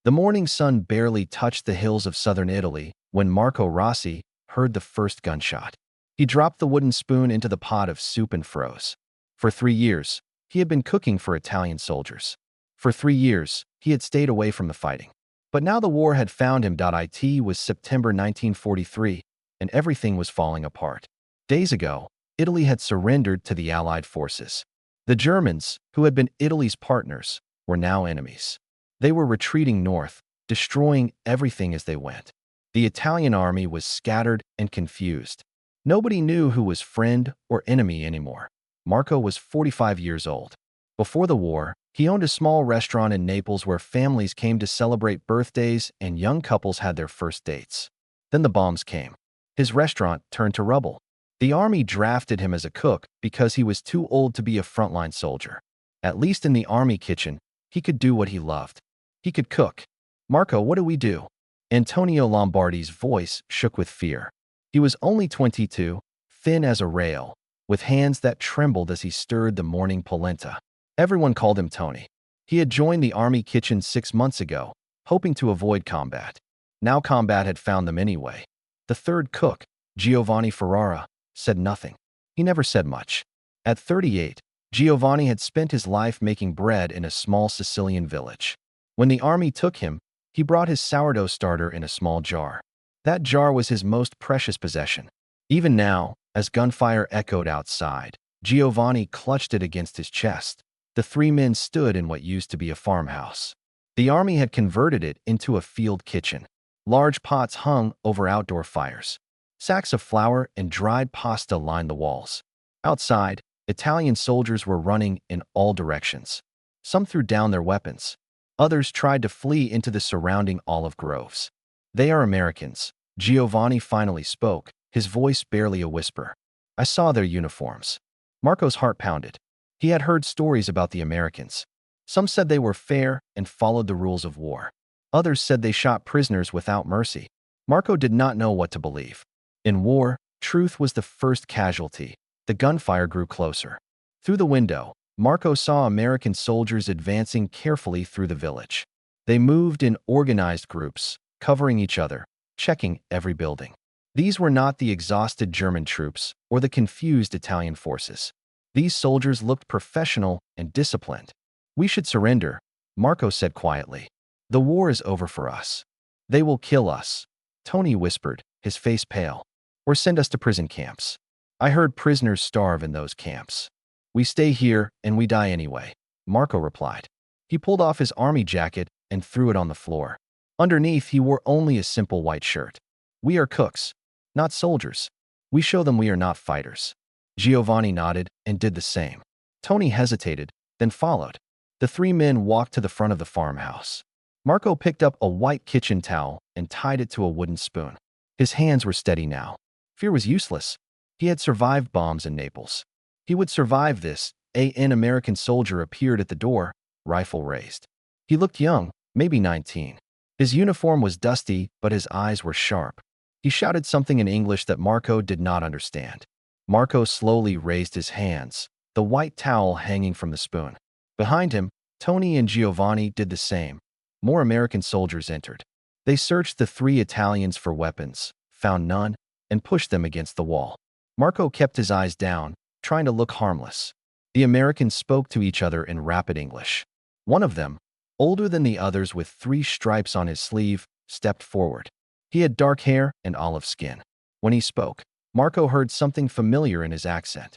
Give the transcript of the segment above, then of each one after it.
The morning sun barely touched the hills of southern Italy when Marco Rossi heard the first gunshot. He dropped the wooden spoon into the pot of soup and froze. For 3 years, he had been cooking for Italian soldiers. For 3 years, he had stayed away from the fighting. But now the war had found him. It was September 1943, and everything was falling apart. Days ago, Italy had surrendered to the Allied forces. The Germans, who had been Italy's partners, were now enemies. They were retreating north, destroying everything as they went. The Italian army was scattered and confused. Nobody knew who was friend or enemy anymore. Marco was 45 years old. Before the war, he owned a small restaurant in Naples where families came to celebrate birthdays and young couples had their first dates. Then the bombs came. His restaurant turned to rubble. The army drafted him as a cook because he was too old to be a frontline soldier. At least in the army kitchen, he could do what he loved. He could cook. "Marco, what do we do?" Antonio Lombardi's voice shook with fear. He was only 22, thin as a rail, with hands that trembled as he stirred the morning polenta. Everyone called him Tony. He had joined the army kitchen 6 months ago, hoping to avoid combat. Now combat had found them anyway. The third cook, Giovanni Ferrara, said nothing. He never said much. At 38, Giovanni had spent his life making bread in a small Sicilian village. When the army took him, he brought his sourdough starter in a small jar. That jar was his most precious possession. Even now, as gunfire echoed outside, Giovanni clutched it against his chest. The three men stood in what used to be a farmhouse. The army had converted it into a field kitchen. Large pots hung over outdoor fires. Sacks of flour and dried pasta lined the walls. Outside, Italian soldiers were running in all directions. Some threw down their weapons. Others tried to flee into the surrounding olive groves. "They are Americans," Giovanni finally spoke, his voice barely a whisper. "I saw their uniforms." Marco's heart pounded. He had heard stories about the Americans. Some said they were fair and followed the rules of war. Others said they shot prisoners without mercy. Marco did not know what to believe. In war, truth was the first casualty. The gunfire grew closer. Through the window, Marco saw American soldiers advancing carefully through the village. They moved in organized groups, covering each other, checking every building. These were not the exhausted German troops or the confused Italian forces. These soldiers looked professional and disciplined. "We should surrender," Marco said quietly. "The war is over for us. They will kill us," Tony whispered, his face pale. "Or send us to prison camps. I heard prisoners starve in those camps." "We stay here and we die anyway," Marco replied. He pulled off his army jacket and threw it on the floor. Underneath, he wore only a simple white shirt. "We are cooks, not soldiers. We show them we are not fighters." Giovanni nodded and did the same. Tony hesitated, then followed. The three men walked to the front of the farmhouse. Marco picked up a white kitchen towel and tied it to a wooden spoon. His hands were steady now. Fear was useless. He had survived bombs in Naples. He would survive this. An American soldier appeared at the door, rifle raised. He looked young, maybe 19. His uniform was dusty, but his eyes were sharp. He shouted something in English that Marco did not understand. Marco slowly raised his hands, the white towel hanging from the spoon. Behind him, Tony and Giovanni did the same. More American soldiers entered. They searched the three Italians for weapons, found none, and pushed them against the wall. Marco kept his eyes down, trying to look harmless. The Americans spoke to each other in rapid English. One of them, older than the others with 3 stripes on his sleeve, stepped forward. He had dark hair and olive skin. When he spoke, Marco heard something familiar in his accent.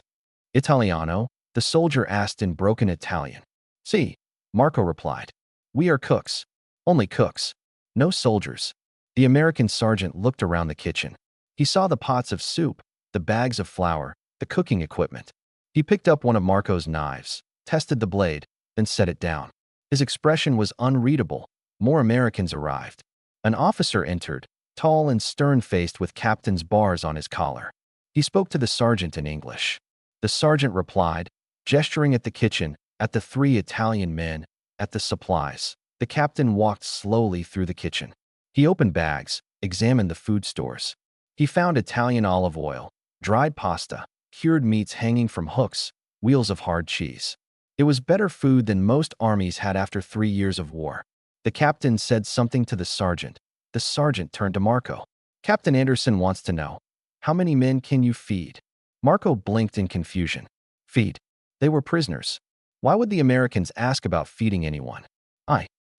"Italiano?" the soldier asked in broken Italian. "Si," Marco replied. "We are cooks. Only cooks. No soldiers." The American sergeant looked around the kitchen. He saw the pots of soup, the bags of flour, the cooking equipment. He picked up one of Marco's knives, tested the blade, then set it down. His expression was unreadable. More Americans arrived. An officer entered, tall and stern-faced with captain's bars on his collar. He spoke to the sergeant in English. The sergeant replied, gesturing at the kitchen, at the 3 Italian men, at the supplies. The captain walked slowly through the kitchen. He opened bags, examined the food stores. He found Italian olive oil, dried pasta, cured meats hanging from hooks, wheels of hard cheese. It was better food than most armies had after 3 years of war. The captain said something to the sergeant. The sergeant turned to Marco. Captain Anderson wants to know, how many men can you feed? Marco blinked in confusion. Feed? They were prisoners. Why would the Americans ask about feeding anyone?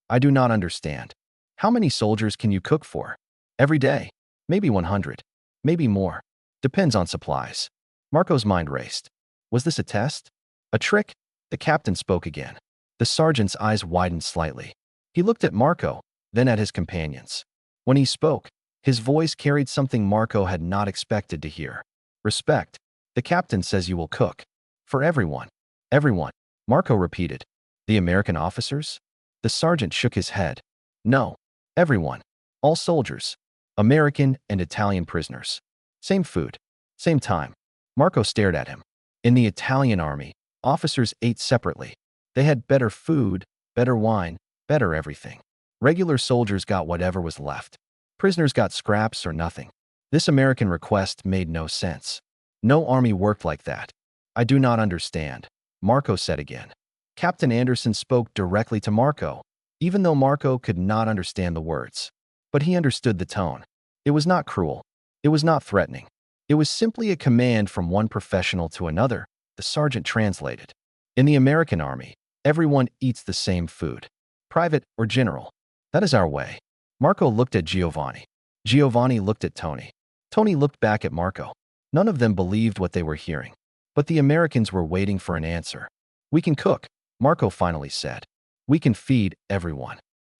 I do not understand. How many soldiers can you cook for? Every day. Maybe 100. Maybe more. Depends on supplies. Marco's mind raced. Was this a test? A trick? The captain spoke again. The sergeant's eyes widened slightly. He looked at Marco, then at his companions. When he spoke, his voice carried something Marco had not expected to hear. Respect. The captain says you will cook. For everyone. Everyone. Marco repeated. The American officers? The sergeant shook his head. No. Everyone. All soldiers. American and Italian prisoners. Same food. Same time. Marco stared at him. In the Italian army, officers ate separately. They had better food, better wine, better everything. Regular soldiers got whatever was left. Prisoners got scraps or nothing. This American request made no sense. No army worked like that. I do not understand, Marco said again. Captain Anderson spoke directly to Marco, even though Marco could not understand the words. But he understood the tone. It was not cruel. It was not threatening. It was simply a command from one professional to another, the sergeant translated. In the American army, everyone eats the same food. Private or general. That is our way. Marco looked at Giovanni. Giovanni looked at Tony. Tony looked back at Marco. None of them believed what they were hearing. But the Americans were waiting for an answer. We can cook, Marco finally said. We can feed everyone.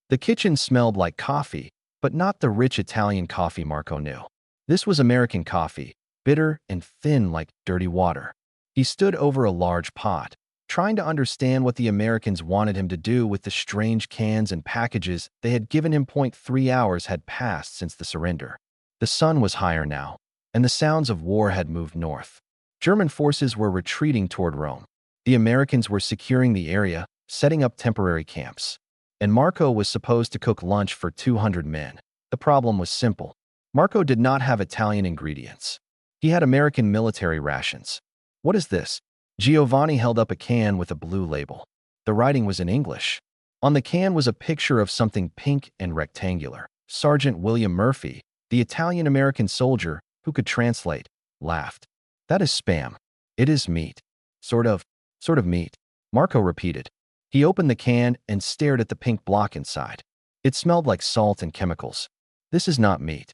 The kitchen smelled like coffee, but not the rich Italian coffee Marco knew. This was American coffee, bitter and thin like dirty water. He stood over a large pot, trying to understand what the Americans wanted him to do with the strange cans and packages they had given him. 3 hours had passed since the surrender. The sun was higher now, and the sounds of war had moved north. German forces were retreating toward Rome. The Americans were securing the area, setting up temporary camps. And Marco was supposed to cook lunch for 200 men. The problem was simple. Marco did not have Italian ingredients. He had American military rations. What is this? Giovanni held up a can with a blue label. The writing was in English. On the can was a picture of something pink and rectangular. Sergeant William Murphy, the Italian-American soldier who could translate, laughed. That is spam. It is meat. Sort of meat. Marco repeated. He opened the can and stared at the pink block inside. It smelled like salt and chemicals. This is not meat.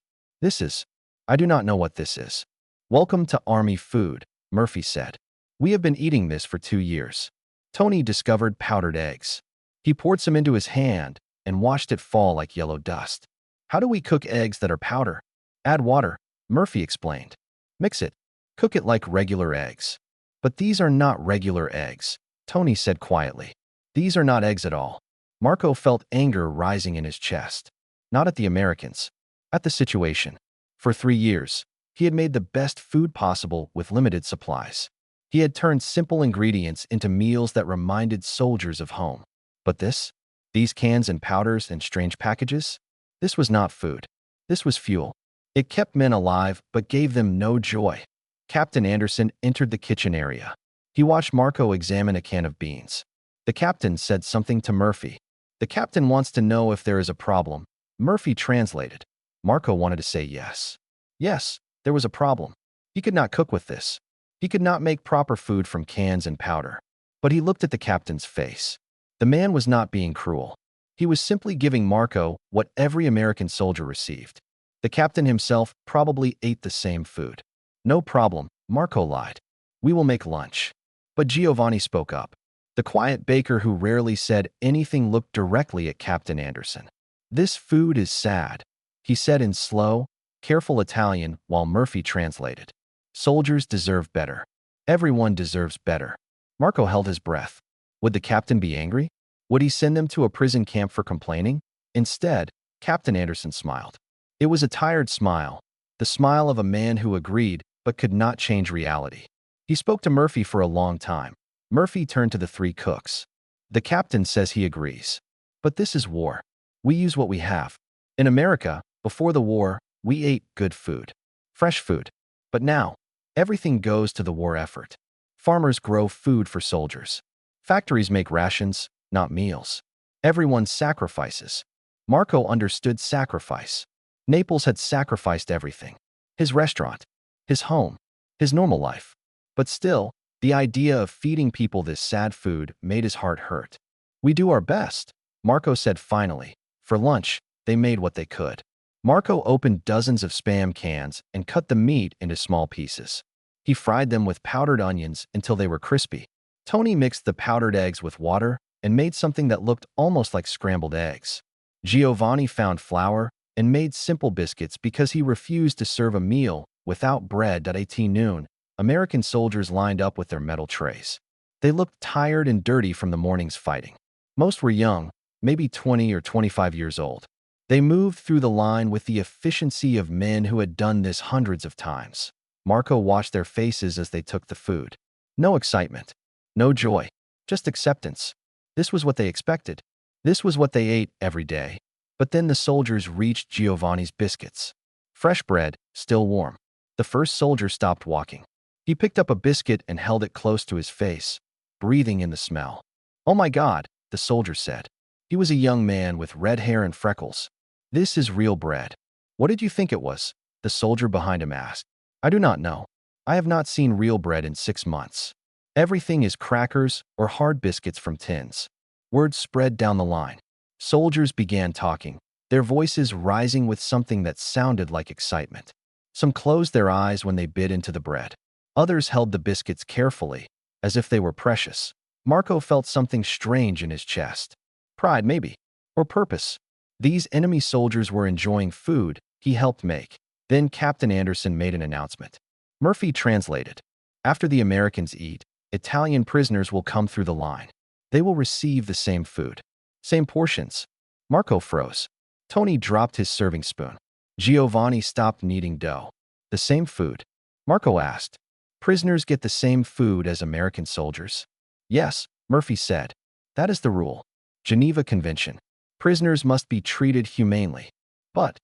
I do not know what this is. Welcome to Army food, Murphy said. We have been eating this for 2 years. Tony discovered powdered eggs. He poured some into his hand and watched it fall like yellow dust. How do we cook eggs that are powder? Add water, Murphy explained. Mix it. Cook it like regular eggs. But these are not regular eggs, Tony said quietly. These are not eggs at all. Marco felt anger rising in his chest. Not at the Americans. At the situation. For 3 years, he had made the best food possible with limited supplies. He had turned simple ingredients into meals that reminded soldiers of home. But these cans and powders and strange packages? This was not food. This was fuel. It kept men alive but gave them no joy. Captain Anderson entered the kitchen area. He watched Marco examine a can of beans. The captain said something to Murphy. The captain wants to know if there is a problem. Murphy translated. Marco wanted to say yes. Yes, there was a problem. He could not cook with this. He could not make proper food from cans and powder. But he looked at the captain's face. The man was not being cruel. He was simply giving Marco what every American soldier received. The captain himself probably ate the same food. No problem, Marco lied. We will make lunch. But Giovanni spoke up. The quiet baker who rarely said anything looked directly at Captain Anderson. This food is sad, he said in slow, careful Italian while Murphy translated. Soldiers deserve better. Everyone deserves better. Marco held his breath. Would the captain be angry? Would he send them to a prison camp for complaining? Instead, Captain Anderson smiled. It was a tired smile, the smile of a man who agreed but could not change reality. He spoke to Murphy for a long time. Murphy turned to the 3 cooks. The captain says he agrees. But this is war. We use what we have. In America, before the war, we ate good food. Fresh food. But now, everything goes to the war effort. Farmers grow food for soldiers. Factories make rations, not meals. Everyone sacrifices. Marco understood sacrifice. Naples had sacrificed everything. His restaurant, his home, his normal life. But still, the idea of feeding people this sad food made his heart hurt. "We do our best," Marco said finally. For lunch, they made what they could. Marco opened dozens of Spam cans and cut the meat into small pieces. He fried them with powdered onions until they were crispy. Tony mixed the powdered eggs with water and made something that looked almost like scrambled eggs. Giovanni found flour and made simple biscuits because he refused to serve a meal without bread. At 18 noon, American soldiers lined up with their metal trays. They looked tired and dirty from the morning's fighting. Most were young, maybe 20 or 25 years old. They moved through the line with the efficiency of men who had done this hundreds of times. Marco watched their faces as they took the food. No excitement, no joy, just acceptance. This was what they expected. This was what they ate every day. But then the soldiers reached Giovanni's biscuits. Fresh bread, still warm. The first soldier stopped walking. He picked up a biscuit and held it close to his face, breathing in the smell. "Oh my God," the soldier said. He was a young man with red hair and freckles. "This is real bread." "What did you think it was?" the soldier behind him asked. "I do not know. I have not seen real bread in 6 months. Everything is crackers or hard biscuits from tins." Word spread down the line. Soldiers began talking, their voices rising with something that sounded like excitement. Some closed their eyes when they bit into the bread. Others held the biscuits carefully, as if they were precious. Marco felt something strange in his chest. Pride, maybe, or purpose. These enemy soldiers were enjoying food he helped make. Then Captain Anderson made an announcement. Murphy translated. "After the Americans eat, Italian prisoners will come through the line. They will receive the same food. Same portions." Marco froze. Tony dropped his serving spoon. Giovanni stopped kneading dough. "The same food?" Marco asked. "Prisoners get the same food as American soldiers?" "Yes," Murphy said. "That is the rule. Geneva Convention. Prisoners must be treated humanely." "But,"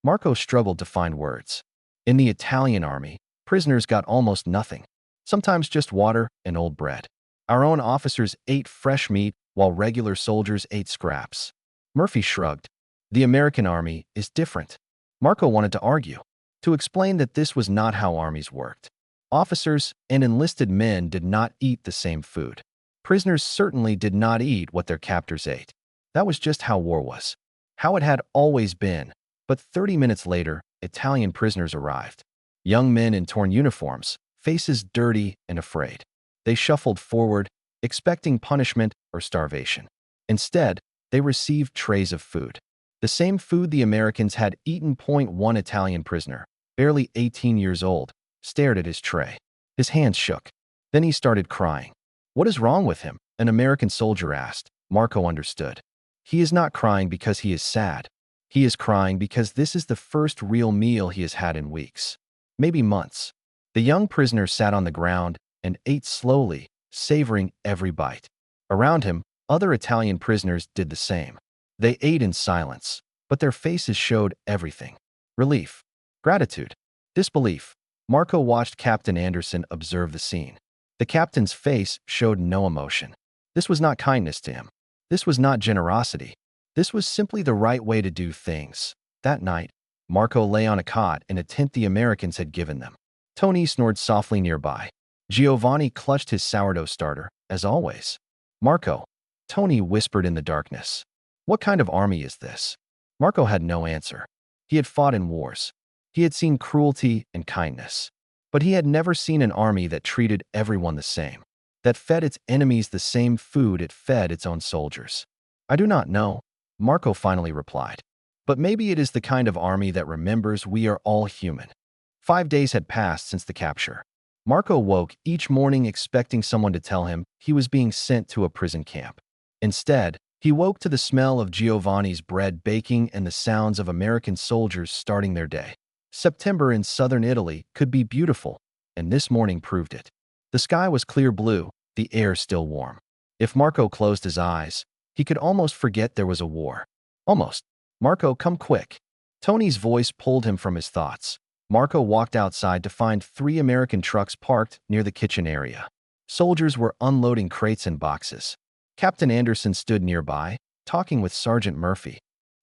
Marco struggled to find words. "In the Italian army, prisoners got almost nothing. Sometimes just water and old bread. Our own officers ate fresh meat while regular soldiers ate scraps." Murphy shrugged. "The American army is different." Marco wanted to argue, to explain that this was not how armies worked. Officers and enlisted men did not eat the same food. Prisoners certainly did not eat what their captors ate. That was just how war was. How it had always been. But 30 minutes later, Italian prisoners arrived. Young men in torn uniforms, faces dirty and afraid. They shuffled forward, expecting punishment or starvation. Instead, they received trays of food. The same food the Americans had eaten. One Italian prisoner, barely 18 years old, stared at his tray. His hands shook. Then he started crying. "What is wrong with him?" an American soldier asked. Marco understood. He is not crying because he is sad. He is crying because this is the first real meal he has had in weeks, maybe months. The young prisoner sat on the ground and ate slowly, savoring every bite. Around him, other Italian prisoners did the same. They ate in silence, but their faces showed everything. Relief, gratitude, disbelief. Marco watched Captain Anderson observe the scene. The captain's face showed no emotion. This was not kindness to him. This was not generosity. This was simply the right way to do things. That night, Marco lay on a cot in a tent the Americans had given them. Tony snored softly nearby. Giovanni clutched his sourdough starter, as always. "Marco," Tony whispered in the darkness. "What kind of army is this?" Marco had no answer. He had fought in wars. He had seen cruelty and kindness. But he had never seen an army that treated everyone the same, that fed its enemies the same food it fed its own soldiers. "I do not know," Marco finally replied. "But maybe it is the kind of army that remembers we are all human." 5 days had passed since the capture. Marco woke each morning expecting someone to tell him he was being sent to a prison camp. Instead, he woke to the smell of Giovanni's bread baking and the sounds of American soldiers starting their day. September in southern Italy could be beautiful, and this morning proved it. The sky was clear blue, the air still warm. If Marco closed his eyes, he could almost forget there was a war. Almost. "Marco, come quick." Tony's voice pulled him from his thoughts. Marco walked outside to find 3 American trucks parked near the kitchen area. Soldiers were unloading crates and boxes. Captain Anderson stood nearby, talking with Sergeant Murphy.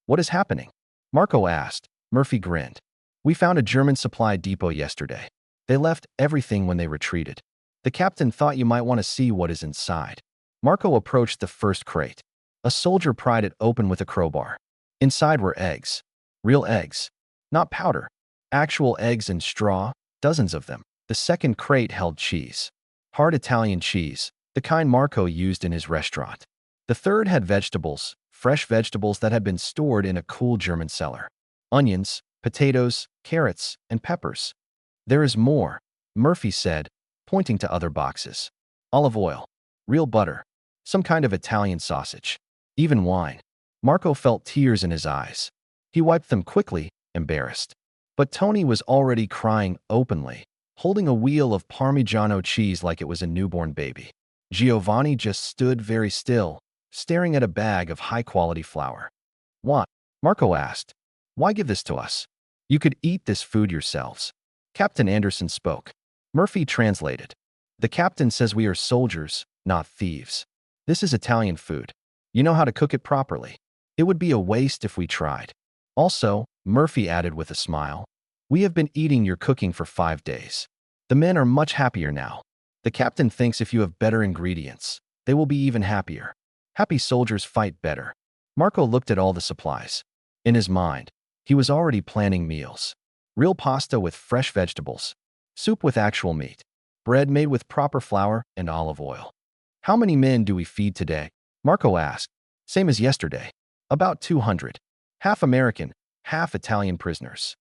What is happening? Marco asked. Murphy grinned. We found a German supply depot yesterday. They left everything when they retreated. The captain thought you might want to see what is inside. Marco approached the first crate. A soldier pried it open with a crowbar. Inside were eggs. Real eggs. Not powder. Actual eggs in straw, dozens of them. The second crate held cheese. Hard Italian cheese, the kind Marco used in his restaurant. The third had vegetables, fresh vegetables that had been stored in a cool German cellar. Onions, potatoes, carrots, and peppers. There is more, Murphy said, pointing to other boxes. Olive oil, real butter, some kind of Italian sausage, even wine. Marco felt tears in his eyes. He wiped them quickly, embarrassed. But Tony was already crying openly, holding a wheel of Parmigiano cheese like it was a newborn baby. Giovanni just stood very still, staring at a bag of high-quality flour. What? Marco asked. Why give this to us? You could eat this food yourselves. Captain Anderson spoke. Murphy translated. The captain says we are soldiers, not thieves. This is Italian food. You know how to cook it properly. It would be a waste if we tried. Also, Murphy added with a smile, we have been eating your cooking for 5 days. The men are much happier now. The captain thinks if you have better ingredients, they will be even happier. Happy soldiers fight better. Marco looked at all the supplies. In his mind, he was already planning meals. Real pasta with fresh vegetables. Soup with actual meat. Bread made with proper flour and olive oil. How many men do we feed today? Marco asked. Same as yesterday. About 200. Half American, half Italian prisoners.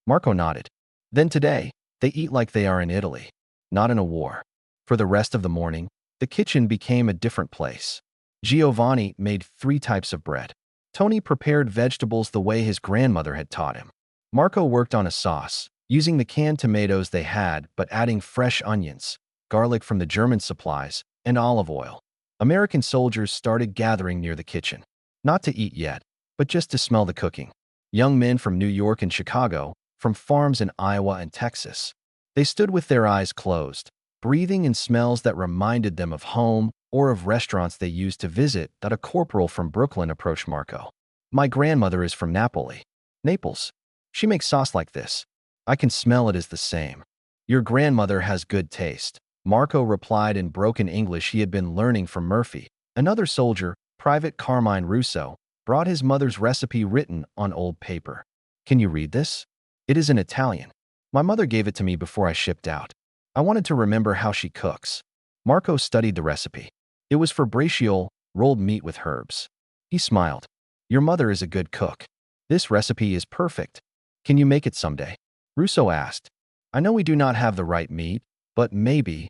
Marco nodded. Then today, they eat like they are in Italy, not in a war. For the rest of the morning, the kitchen became a different place. Giovanni made 3 types of bread. Tony prepared vegetables the way his grandmother had taught him. Marco worked on a sauce, using the canned tomatoes they had but adding fresh onions, garlic from the German supplies, and olive oil. American soldiers started gathering near the kitchen. Not to eat yet, but just to smell the cooking. Young men from New York and Chicago, from farms in Iowa and Texas. They stood with their eyes closed, breathing in smells that reminded them of home or of restaurants they used to visit. That a corporal from Brooklyn approached Marco. My grandmother is from Naples. She makes sauce like this. I can smell it is the same. Your grandmother has good taste. Marco replied in broken English he had been learning from Murphy. Another soldier, Private Carmine Russo, brought his mother's recipe written on old paper. Can you read this? It is in Italian. My mother gave it to me before I shipped out. I wanted to remember how she cooks. Marco studied the recipe. It was for braciole, rolled meat with herbs. He smiled. Your mother is a good cook. This recipe is perfect. Can you make it someday? Russo asked. I know we do not have the right meat, but maybe,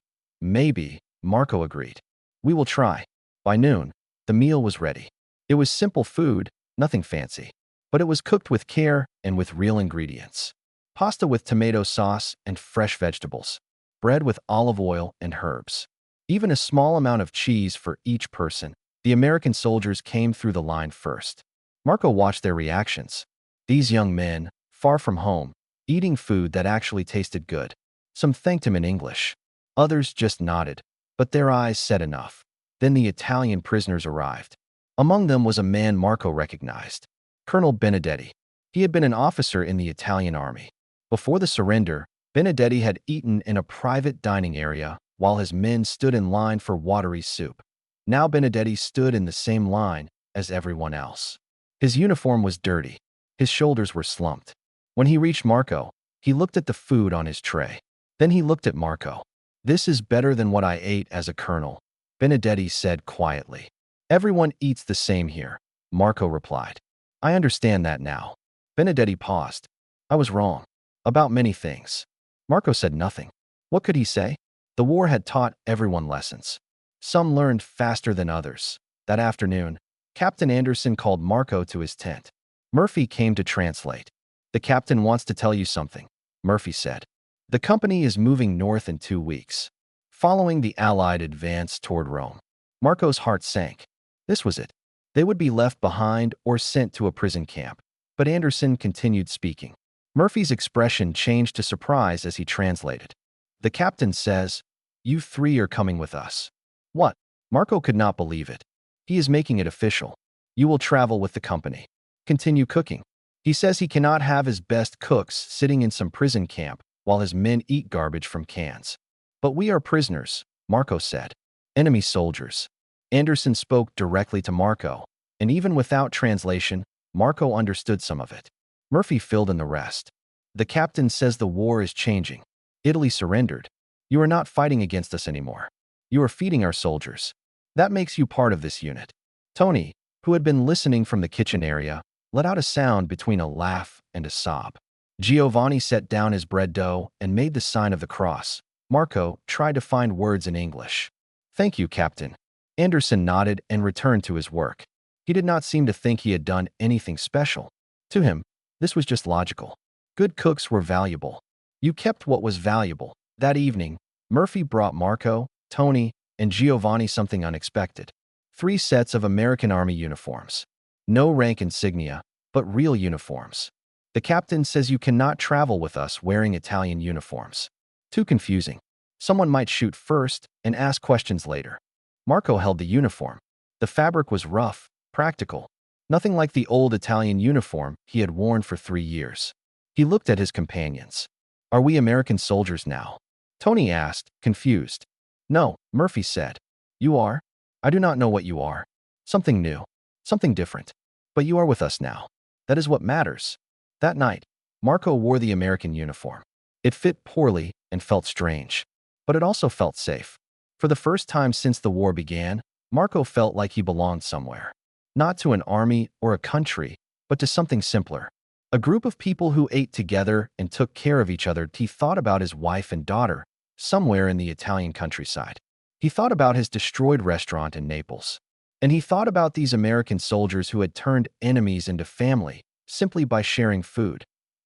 Marco agreed. We will try. By noon, the meal was ready. It was simple food, nothing fancy. But it was cooked with care and with real ingredients. Pasta with tomato sauce and fresh vegetables. Bread with olive oil and herbs. Even a small amount of cheese for each person. The American soldiers came through the line first. Marco watched their reactions. These young men, far from home, eating food that actually tasted good. Some thanked him in English. Others just nodded, but their eyes said enough. Then the Italian prisoners arrived. Among them was a man Marco recognized. Colonel Benedetti. He had been an officer in the Italian army. Before the surrender, Benedetti had eaten in a private dining area while his men stood in line for watery soup. Now Benedetti stood in the same line as everyone else. His uniform was dirty. His shoulders were slumped. When he reached Marco, he looked at the food on his tray. Then he looked at Marco. This is better than what I ate as a colonel, Benedetti said quietly. Everyone eats the same here, Marco replied. I understand that now. Benedetti paused. I was wrong. About many things. Marco said nothing. What could he say? The war had taught everyone lessons. Some learned faster than others. That afternoon, Captain Anderson called Marco to his tent. Murphy came to translate. The captain wants to tell you something, Murphy said. The company is moving north in 2 weeks, following the Allied advance toward Rome. Marco's heart sank. This was it. They would be left behind or sent to a prison camp. But Anderson continued speaking. Murphy's expression changed to surprise as he translated. The captain says, you 3 are coming with us. What? Marco could not believe it. He is making it official. You will travel with the company. Continue cooking. He says he cannot have his best cooks sitting in some prison camp while his men eat garbage from cans. But we are prisoners, Marco said. Enemy soldiers. Anderson spoke directly to Marco, and even without translation, Marco understood some of it. Murphy filled in the rest. The captain says the war is changing. Italy surrendered. You are not fighting against us anymore. You are feeding our soldiers. That makes you part of this unit. Tony, who had been listening from the kitchen area, let out a sound between a laugh and a sob. Giovanni set down his bread dough and made the sign of the cross. Marco tried to find words in English. Thank you, Captain. Anderson nodded and returned to his work. He did not seem to think he had done anything special. To him, this was just logical. Good cooks were valuable. You kept what was valuable. That evening, Murphy brought Marco, Tony, and Giovanni something unexpected. 3 sets of American Army uniforms. No rank insignia, but real uniforms. The captain says you cannot travel with us wearing Italian uniforms. Too confusing. Someone might shoot first and ask questions later. Marco held the uniform. The fabric was rough, practical. Nothing like the old Italian uniform he had worn for 3 years. He looked at his companions. Are we American soldiers now? Tony asked, confused. No, Murphy said. You are? I do not know what you are. Something new. Something different. But you are with us now. That is what matters. That night, Marco wore the American uniform. It fit poorly and felt strange. But it also felt safe. For the first time since the war began, Marco felt like he belonged somewhere. Not to an army or a country, but to something simpler. A group of people who ate together and took care of each other. He thought about his wife and daughter, somewhere in the Italian countryside. He thought about his destroyed restaurant in Naples. And he thought about these American soldiers who had turned enemies into family, simply by sharing food.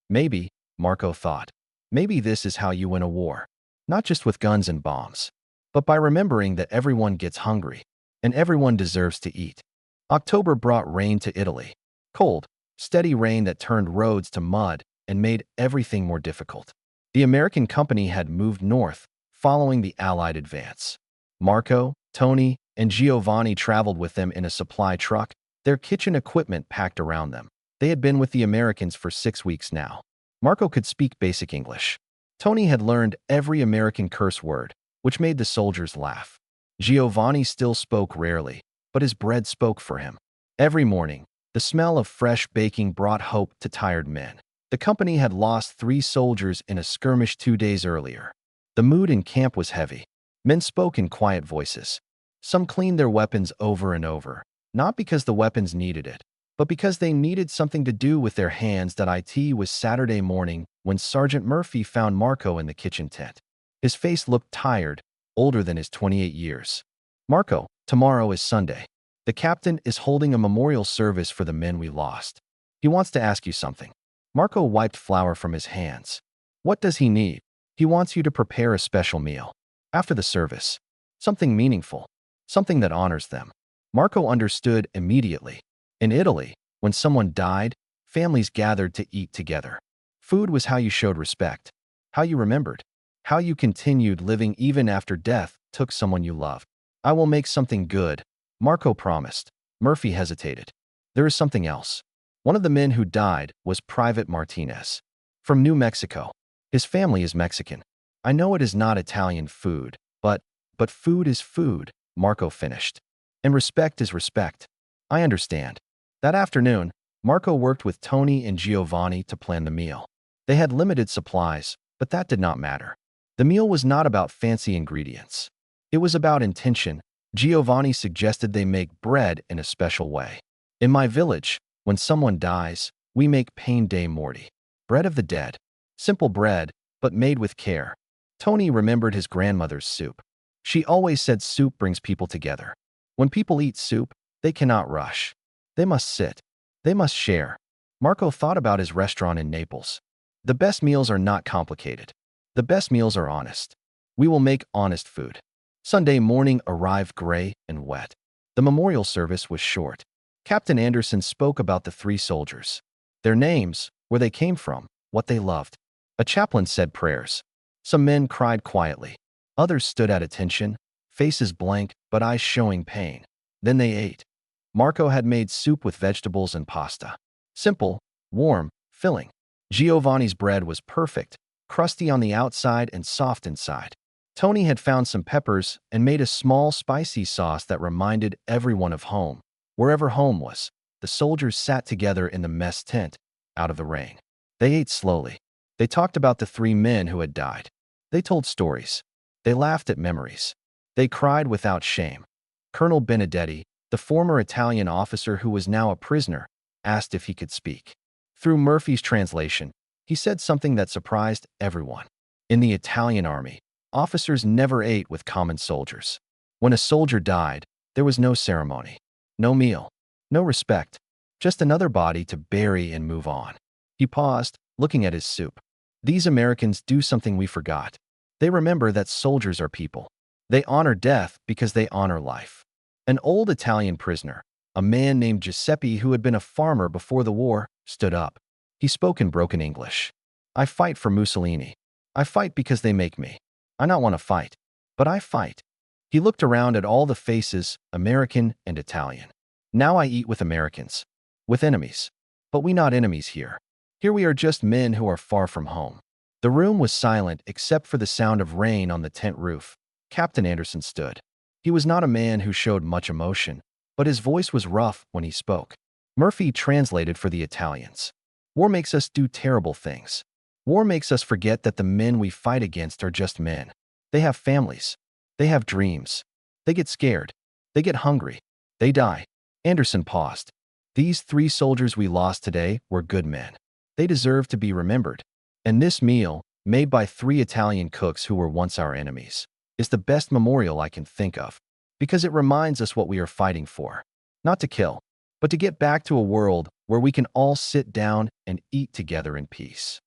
Maybe, Marco thought, maybe this is how you win a war. Not just with guns and bombs, but by remembering that everyone gets hungry, and everyone deserves to eat. October brought rain to Italy. Cold, steady rain that turned roads to mud and made everything more difficult. The American company had moved north, following the Allied advance. Marco, Tony, and Giovanni traveled with them in a supply truck, their kitchen equipment packed around them. They had been with the Americans for 6 weeks now. Marco could speak basic English. Tony had learned every American curse word, which made the soldiers laugh. Giovanni still spoke rarely, but his bread spoke for him. Every morning, the smell of fresh baking brought hope to tired men. The company had lost 3 soldiers in a skirmish 2 days earlier. The mood in camp was heavy. Men spoke in quiet voices. Some cleaned their weapons over and over, not because the weapons needed it, but because they needed something to do with their hands. It was Saturday morning when Sergeant Murphy found Marco in the kitchen tent. His face looked tired, older than his 28 years. Marco, tomorrow is Sunday. The captain is holding a memorial service for the men we lost. He wants to ask you something. Marco wiped flour from his hands. What does he need? He wants you to prepare a special meal. After the service. Something meaningful. Something that honors them. Marco understood immediately. In Italy, when someone died, families gathered to eat together. Food was how you showed respect, how you remembered, how you continued living even after death took someone you loved. I will make something good, Marco promised. Murphy hesitated. There is something else. One of the men who died was Private Martinez. From New Mexico. His family is Mexican. I know it is not Italian food, but food is food, Marco finished. And respect is respect. I understand. That afternoon, Marco worked with Tony and Giovanni to plan the meal. They had limited supplies, but that did not matter. The meal was not about fancy ingredients. It was about intention. Giovanni suggested they make bread in a special way. In my village, when someone dies, we make pain dei morti. Bread of the dead. Simple bread, but made with care. Tony remembered his grandmother's soup. She always said soup brings people together. When people eat soup, they cannot rush. They must sit. They must share. Marco thought about his restaurant in Naples. The best meals are not complicated. The best meals are honest. We will make honest food. Sunday morning arrived gray and wet. The memorial service was short. Captain Anderson spoke about the 3 soldiers. Their names, where they came from, what they loved. A chaplain said prayers. Some men cried quietly. Others stood at attention, faces blank but eyes showing pain. Then they ate. Marco had made soup with vegetables and pasta. Simple, warm, filling. Giovanni's bread was perfect, crusty on the outside and soft inside. Tony had found some peppers and made a small spicy sauce that reminded everyone of home. Wherever home was, the soldiers sat together in the mess tent, out of the rain. They ate slowly. They talked about the 3 men who had died. They told stories. They laughed at memories. They cried without shame. Colonel Benedetti, the former Italian officer who was now a prisoner, asked if he could speak. Through Murphy's translation, he said something that surprised everyone. In the Italian army, officers never ate with common soldiers. When a soldier died, there was no ceremony, no meal, no respect, just another body to bury and move on. He paused, looking at his soup. These Americans do something we forgot. They remember that soldiers are people. They honor death because they honor life. An old Italian prisoner, a man named Giuseppe who had been a farmer before the war, stood up. He spoke in broken English. I fight for Mussolini. I fight because they make me. I not want to fight, but I fight. He looked around at all the faces, American and Italian. Now I eat with Americans, with enemies. But we not enemies here. Here we are just men who are far from home. The room was silent except for the sound of rain on the tent roof. Captain Anderson stood. He was not a man who showed much emotion, but his voice was rough when he spoke. Murphy translated for the Italians. War makes us do terrible things. War makes us forget that the men we fight against are just men. They have families. They have dreams. They get scared. They get hungry. They die. Anderson paused. These 3 soldiers we lost today were good men. They deserve to be remembered. And this meal, made by 3 Italian cooks who were once our enemies, is the best memorial I can think of, because it reminds us what we are fighting for. Not to kill, but to get back to a world where we can all sit down and eat together in peace.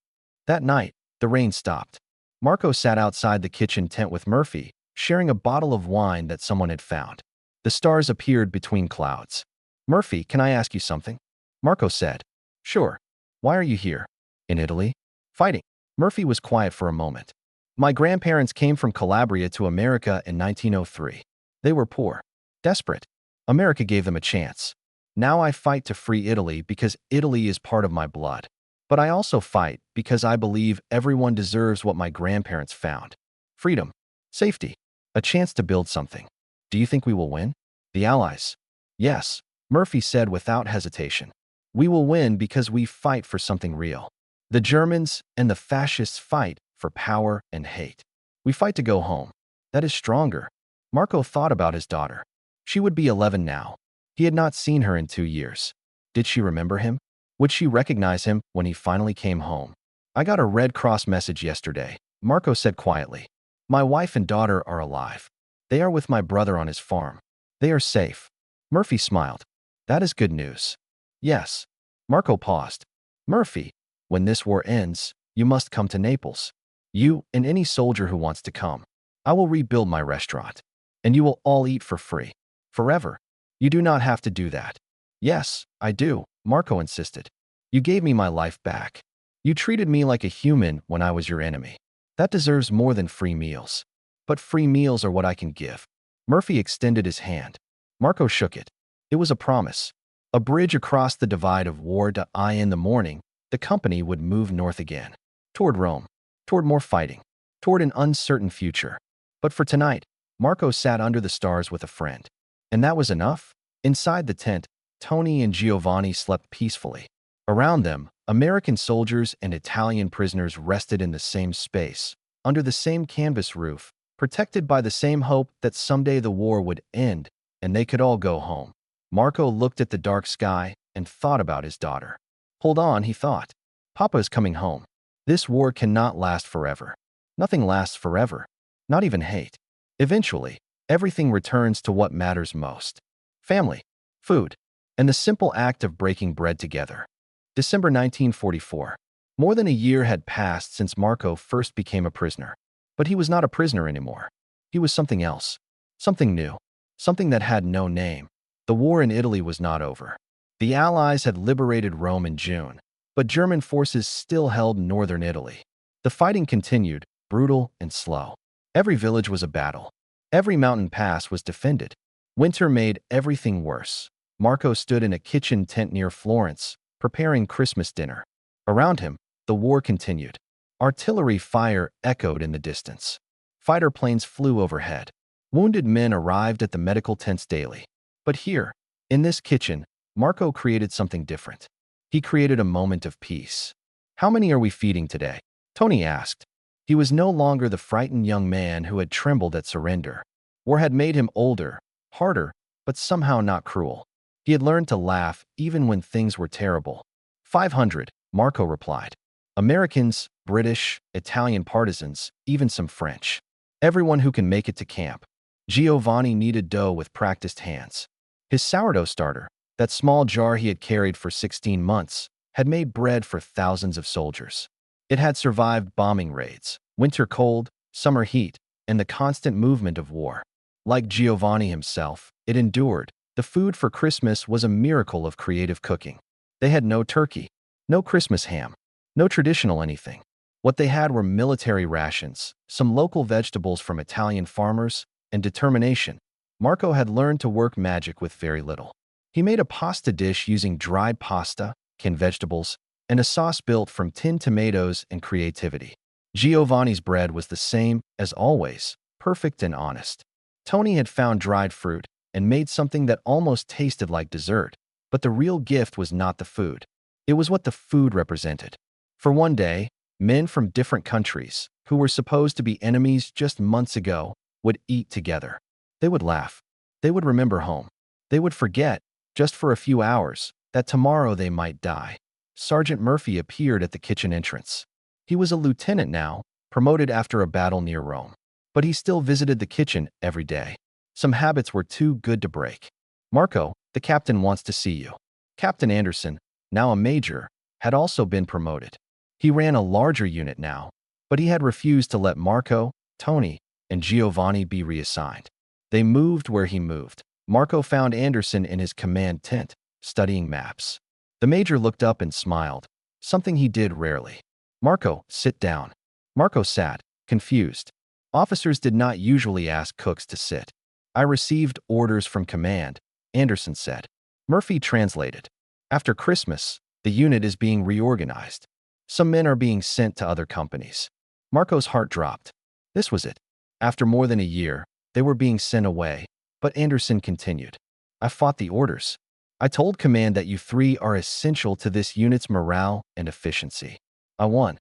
That night, the rain stopped. Marco sat outside the kitchen tent with Murphy, sharing a bottle of wine that someone had found. The stars appeared between clouds. Murphy, can I ask you something? Marco said. Sure. Why are you here? In Italy? Fighting. Murphy was quiet for a moment. My grandparents came from Calabria to America in 1903. They were poor, desperate. America gave them a chance. Now I fight to free Italy because Italy is part of my blood. But I also fight because I believe everyone deserves what my grandparents found. Freedom, safety, a chance to build something. Do you think we will win? The Allies. Yes, Murphy said without hesitation. We will win because we fight for something real. The Germans and the fascists fight for power and hate. We fight to go home. That is stronger. Marco thought about his daughter. She would be 11 now. He had not seen her in 2 years. Did she remember him? Would she recognize him when he finally came home? I got a Red Cross message yesterday, Marco said quietly. My wife and daughter are alive. They are with my brother on his farm. They are safe. Murphy smiled. That is good news. Yes. Marco paused. Murphy, when this war ends, you must come to Naples. You and any soldier who wants to come. I will rebuild my restaurant. And you will all eat for free. Forever. You do not have to do that. Yes, I do, Marco insisted. You gave me my life back. You treated me like a human when I was your enemy. That deserves more than free meals. But free meals are what I can give. Murphy extended his hand. Marco shook it. It was a promise. A bridge across the divide of war. In the morning, the company would move north again. Toward Rome. Toward more fighting. Toward an uncertain future. But for tonight, Marco sat under the stars with a friend. And that was enough? Inside the tent, Tony and Giovanni slept peacefully. Around them, American soldiers and Italian prisoners rested in the same space, under the same canvas roof, protected by the same hope that someday the war would end and they could all go home. Marco looked at the dark sky and thought about his daughter. Hold on, he thought. Papa is coming home. This war cannot last forever. Nothing lasts forever. Not even hate. Eventually, everything returns to what matters most. Family, food, and the simple act of breaking bread together. December 1944. More than a year had passed since Marco first became a prisoner. But he was not a prisoner anymore. He was something else. Something new. Something that had no name. The war in Italy was not over. The Allies had liberated Rome in June, but German forces still held northern Italy. The fighting continued, brutal and slow. Every village was a battle. Every mountain pass was defended. Winter made everything worse. Marco stood in a kitchen tent near Florence, preparing Christmas dinner. Around him, the war continued. Artillery fire echoed in the distance. Fighter planes flew overhead. Wounded men arrived at the medical tents daily. But here, in this kitchen, Marco created something different. He created a moment of peace. "How many are we feeding today?" Tony asked. He was no longer the frightened young man who had trembled at surrender. War had made him older, harder, but somehow not cruel. He had learned to laugh even when things were terrible. 500, Marco replied. Americans, British, Italian partisans, even some French. Everyone who can make it to camp. Giovanni kneaded dough with practiced hands. His sourdough starter, that small jar he had carried for 16 months, had made bread for thousands of soldiers. It had survived bombing raids, winter cold, summer heat, and the constant movement of war. Like Giovanni himself, it endured. The food for Christmas was a miracle of creative cooking. They had no turkey, no Christmas ham, no traditional anything. What they had were military rations, some local vegetables from Italian farmers, and determination. Marco had learned to work magic with very little. He made a pasta dish using dried pasta, canned vegetables, and a sauce built from tinned tomatoes and creativity. Giovanni's bread was the same, as always, perfect and honest. Tony had found dried fruit and made something that almost tasted like dessert, but the real gift was not the food. It was what the food represented. For one day, men from different countries, who were supposed to be enemies just months ago, would eat together. They would laugh. They would remember home. They would forget, just for a few hours, that tomorrow they might die. Sergeant Murphy appeared at the kitchen entrance. He was a lieutenant now, promoted after a battle near Rome. But he still visited the kitchen every day. Some habits were too good to break. "Marco, the captain wants to see you." Captain Anderson, now a major, had also been promoted. He ran a larger unit now, but he had refused to let Marco, Tony, and Giovanni be reassigned. They moved where he moved. Marco found Anderson in his command tent, studying maps. The major looked up and smiled, something he did rarely. "Marco, sit down." Marco sat, confused. Officers did not usually ask cooks to sit. "I received orders from command," Anderson said. Murphy translated. "After Christmas, the unit is being reorganized. Some men are being sent to other companies." Marco's heart dropped. This was it. After more than a year, they were being sent away, but Anderson continued. "I fought the orders. I told command that you three are essential to this unit's morale and efficiency. I won.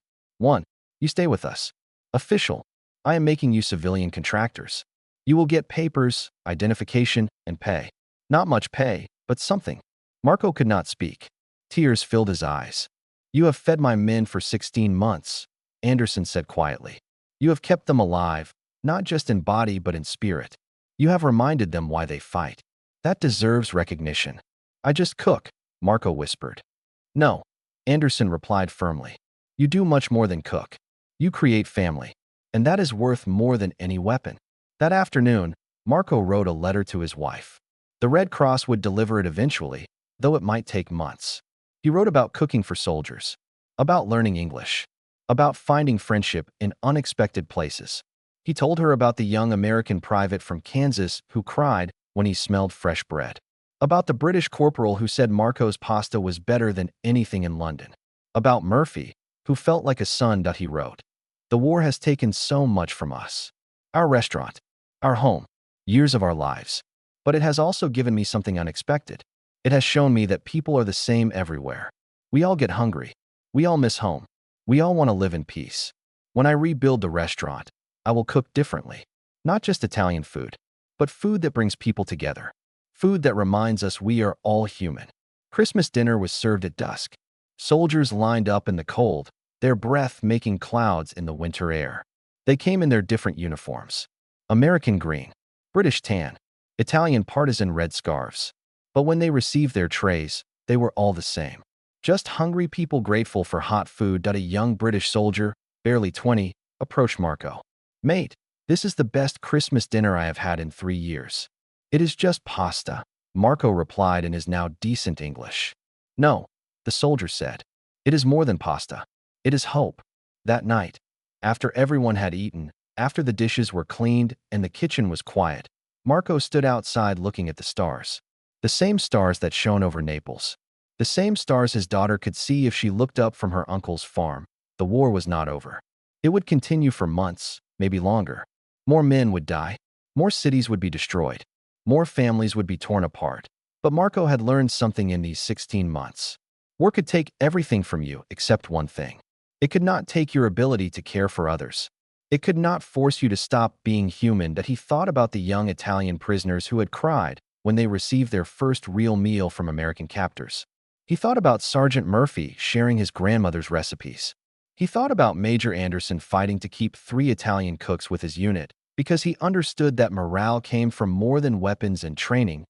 You stay with us. Official. I am making you civilian contractors. You will get papers, identification, and pay. Not much pay, but something." Marco could not speak. Tears filled his eyes. "You have fed my men for 16 months, Anderson said quietly. "You have kept them alive, not just in body but in spirit. You have reminded them why they fight. That deserves recognition." "I just cook," Marco whispered. "No," Anderson replied firmly. "You do much more than cook. You create family. And that is worth more than any weapon." That afternoon, Marco wrote a letter to his wife. The Red Cross would deliver it eventually, though it might take months. He wrote about cooking for soldiers, about learning English, about finding friendship in unexpected places. He told her about the young American private from Kansas who cried when he smelled fresh bread, about the British corporal who said Marco's pasta was better than anything in London, about Murphy, who felt like a son. He wrote, "The war has taken so much from us. Our restaurant, our home, years of our lives. But it has also given me something unexpected. It has shown me that people are the same everywhere. We all get hungry. We all miss home. We all want to live in peace. When I rebuild the restaurant, I will cook differently. Not just Italian food, but food that brings people together. Food that reminds us we are all human." Christmas dinner was served at dusk. Soldiers lined up in the cold, their breath making clouds in the winter air. They came in their different uniforms. American green, British tan, Italian partisan red scarves. But when they received their trays, they were all the same. Just hungry people grateful for hot food. A young British soldier, barely 20, approached Marco. "Mate, this is the best Christmas dinner I have had in 3 years." "It is just pasta," Marco replied in his now decent English. "No," the soldier said. "It is more than pasta. It is hope." That night, after everyone had eaten, after the dishes were cleaned and the kitchen was quiet, Marco stood outside looking at the stars. The same stars that shone over Naples. The same stars his daughter could see if she looked up from her uncle's farm. The war was not over. It would continue for months, maybe longer. More men would die. More cities would be destroyed. More families would be torn apart. But Marco had learned something in these 16 months. War could take everything from you except one thing. It could not take your ability to care for others. It could not force you to stop being human. That he thought about the young Italian prisoners who had cried when they received their first real meal from American captors. He thought about Sergeant Murphy sharing his grandmother's recipes. He thought about Major Anderson fighting to keep 3 Italian cooks with his unit because he understood that morale came from more than weapons and training.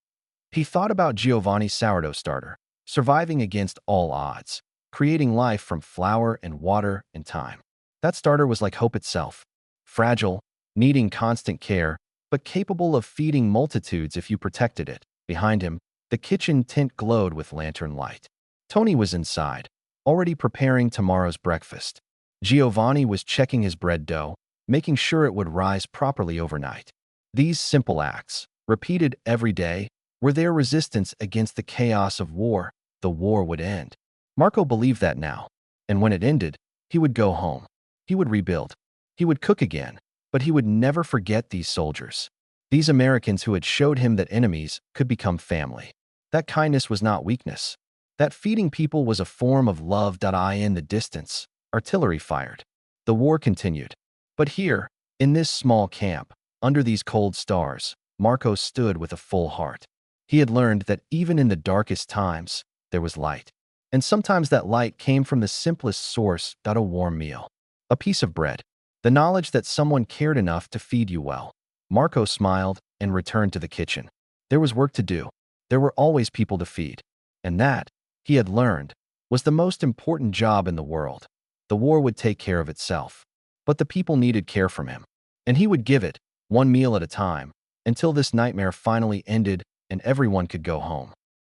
He thought about Giovanni's sourdough starter, surviving against all odds, creating life from flour and water and time. That starter was like hope itself, fragile, needing constant care, but capable of feeding multitudes if you protected it. Behind him, the kitchen tent glowed with lantern light. Tony was inside, already preparing tomorrow's breakfast. Giovanni was checking his bread dough, making sure it would rise properly overnight. These simple acts, repeated every day, were their resistance against the chaos of war. The war would end. Marco believed that now, and when it ended, he would go home. He would rebuild. He would cook again, but he would never forget these soldiers. These Americans who had showed him that enemies could become family. That kindness was not weakness. That feeding people was a form of love. In the distance, artillery fired. The war continued. But here, in this small camp, under these cold stars, Marco stood with a full heart. He had learned that even in the darkest times, there was light. And sometimes that light came from the simplest source. A warm meal. A piece of bread. The knowledge that someone cared enough to feed you well. Marco smiled and returned to the kitchen. There was work to do. There were always people to feed. And that, he had learned, was the most important job in the world. The war would take care of itself. But the people needed care from him. And he would give it, one meal at a time, until this nightmare finally ended and everyone could go home.